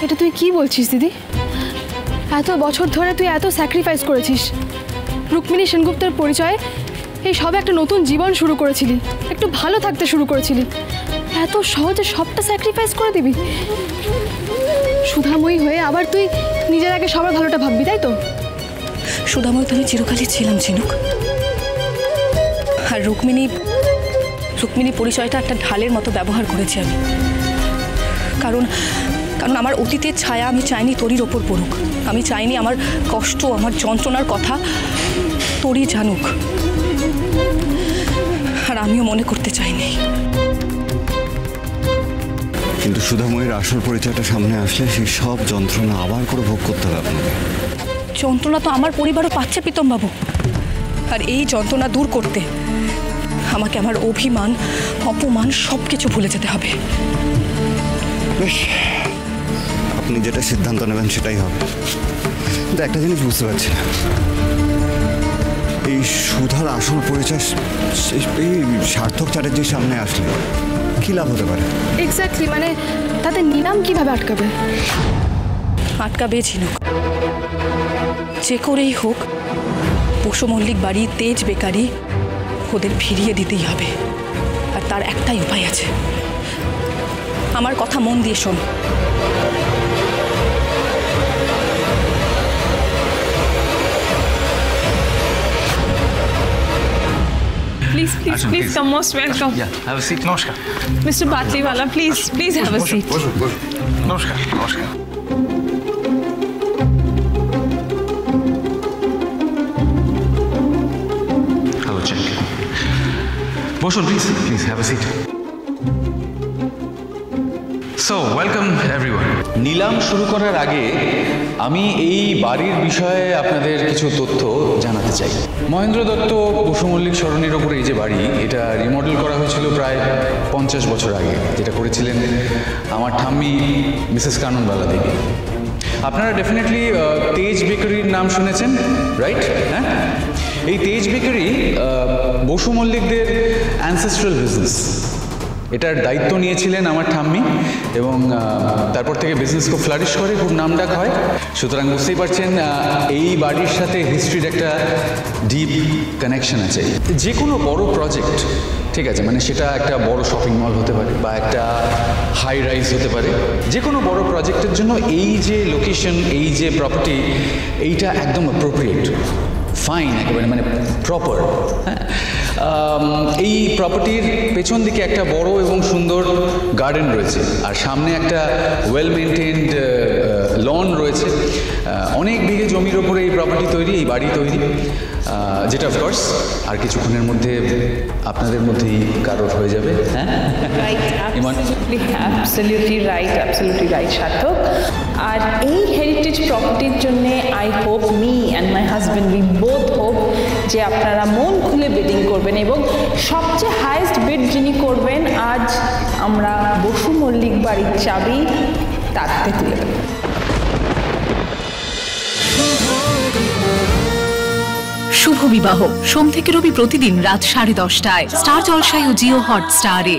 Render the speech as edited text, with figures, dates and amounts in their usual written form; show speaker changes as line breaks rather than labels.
এটা তুই কি বলছিস দিদি? এত বছর ধরে তুই এত স্যাক্রিফাইস করেছিস, রুক্মিণী সেনগুপ্তের পরিচয়ে এই সবে একটা নতুন জীবন শুরু করেছিলি, একটু ভালো থাকতে শুরু করেছিলি, এত সহজে সবটা স্যাক্রিফাইস করে দিবি? সুধাময়ী হয়ে আবার তুই নিজের আগে সবার ভালোটা ভাববি, তাই তো?
সুধাময়ী তো আমি চিরকালই ছিলাম ঝিনুক। আর রুক্মিণী পরিচয়টা একটা ঢালের মতো ব্যবহার করেছি আমি, কারণ আমার অতীতের ছায়া আমি চাইনি তোরই ওপর পড়ুক। আমি চাইনি আমার কষ্ট, আমার যন্ত্রণার কথা তোরই জানুক, আর আমিও মনে করতে চাইনি।
কিন্তু সুধাময়ীর আসল পরিচয়টা সামনে আসলে সেই সব যন্ত্রণা আবার করে ভোগ করতে হবে আপনাকে।
যন্ত্রণা তো আমার পরিবারও পাচ্ছে প্রীতম বাবু, আর এই যন্ত্রণা দূর করতে আমাকে আমার অভিমান, অপমান সব কিছু ভুলে যেতে হবে।
বেশ, আপনি যেটা সিদ্ধান্ত নেবেন সেটাই হবে। কিন্তু একটা জিনিস বুঝতে পারছি, এই সুধার আসল পরিচয় এই সার্থক চ্যাটার্জির সামনে আসলে কি লাভ হতে পারে?
এক্স্যাক্টলি, মানে তাদের নিলাম কিভাবে আটকাবে?
আটকাবে ঝিনুক, যে করেই হোক বসু মল্লিক বাড়ি, তেজ বেকারি ওদের ফিরিয়ে দিতেই হবে। আর তার একটাই উপায় আছে, আমার কথা মন দিয়ে শোন।
Please, please, please come, most welcome.
Yeah, have a seat. Namaskar.
Mr. Batliwala, please have a seat.
Namaskar. Hello, check. Boshun, please have a seat. So, welcome everyone.
নিলাম শুরু করার আগে আমি এই বাড়ির বিষয়ে আপনাদের কিছু তথ্য জানাতে চাই। মহেন্দ্র দত্ত বসু মল্লিক সরণির ওপরে এই যে বাড়ি, এটা রিমডেল করা হয়েছিল প্রায় 50 বছর আগে, যেটা করেছিলেন আমার ঠাম্মি মিসেস কাননবালা দেবী। আপনারা ডেফিনেটলি তেজ বেকারির নাম শুনেছেন, রাইট? হ্যাঁ, এই তেজ বেকারি বসু মল্লিকদের অ্যানসেস্ট্রাল বিজনেস। এটার দায়িত্ব নিয়েছিলেন আমার ঠাম্মি, এবং তারপর থেকে বিজনেস খুব ফ্লারিশ করে, খুব নামডাক হয়। সুতরাং বুঝতেই পারছেন এই বাড়ির সাথে হিস্ট্রির একটা ডিপ কানেকশন আছে। যে কোনো বড় প্রজেক্ট, ঠিক আছে, মানে সেটা একটা বড় শপিং মল হতে পারে বা একটা হাই রাইজ হতে পারে, যে কোনো বড় প্রজেক্টের জন্য এই যে লোকেশন, এই যে প্রপার্টি, এইটা একদম অ্যাপ্রোপ্রিয়েট, ফাইন, একেবারে মানে প্রপার। হ্যাঁ, এই প্রপার্টির পেছন দিকে একটা বড় এবং সুন্দর গার্ডেন রয়েছে, আর সামনে একটা ওয়েল মেনটেন্ড লন রয়েছে। অনেক বিঘে জমির ওপরে এই প্রপার্টি তৈরি, এই বাড়ি তৈরি, যেটা অফকোর্স আর কিছুক্ষণের মধ্যে আপনাদের মধ্যেই কারোর হয়ে যাবে। হ্যাঁ,
absolutely right, সার্থক। আর এই হেরিটেজ প্রপার্টির জন্য I hope, me and my husband, we both hope যে আপনারা মন খুলে বিডিং করবেন, এবং সবচেয়ে হাইয়েস্ট বিড যিনি করবেন, আজ আমরা বসু মল্লিক বাড়ির চাবি তার হাতে তুলে দেব।
শুভ বিবাহ সোম থেকে রবি প্রতিদিন রাত 10:30টায় স্টার জলসায় ও জিও হটস্টারে।